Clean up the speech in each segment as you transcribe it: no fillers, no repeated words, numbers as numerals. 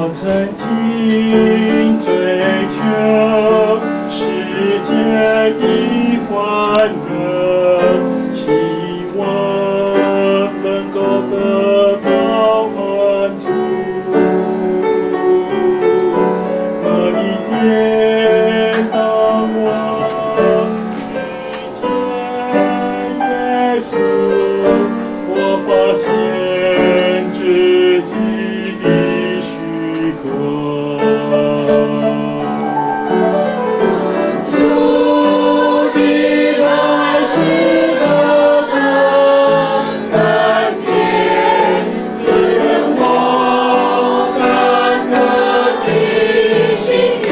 我曾经追求世界的欢乐，希望能够得到满足。那一天，当我遇见耶稣，我发现自己的虚空。主的来是何等甘甜，滋润我干涸的心田，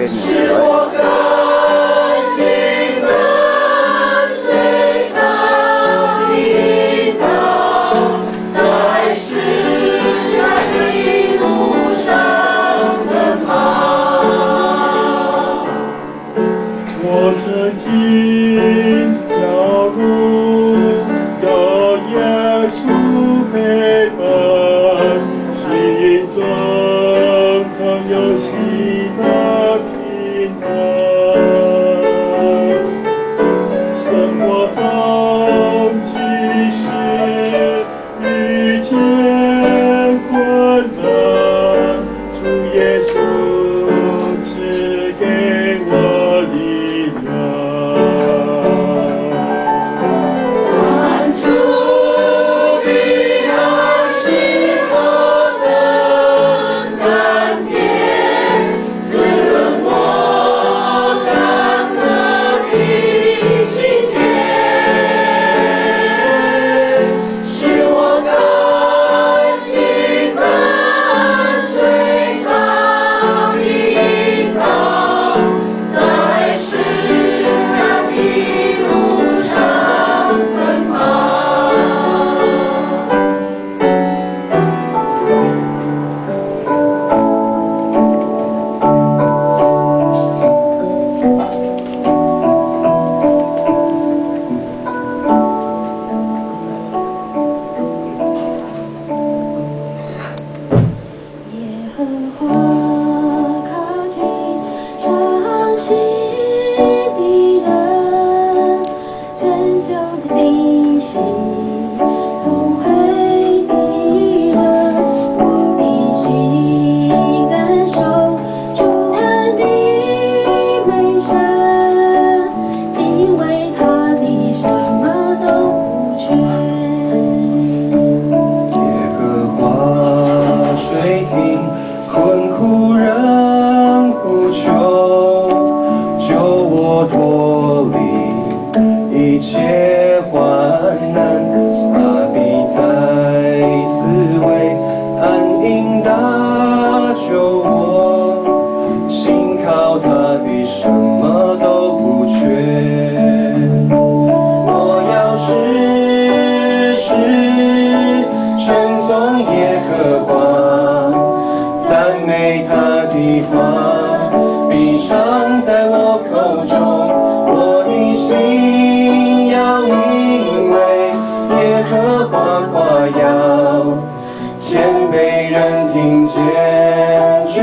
使我甘心跟随他的引导，在世上的路上奔跑。我曾经掉入有耶稣陪伴，心中曾有喜乐平安。生活中即使遇见困难，主耶稣赐给我力量。看主的爱是何等甘甜，滋润我干涸的心田，使我甘心跟随他的引导，在世上的路上奔跑。耶和华靠近伤心的人，拯救的灵犀，痛悔的人，我的心感受主恩的美善，敬畏他的什么都不缺。耶和华垂听困苦人呼求，救我脱离一切患难。他必在四围安营搭救我，信靠他的什么都不缺。我要时时称颂耶和华，赞美他的话必常在我口中。我的心要因为耶和华夸耀，谦卑人听见就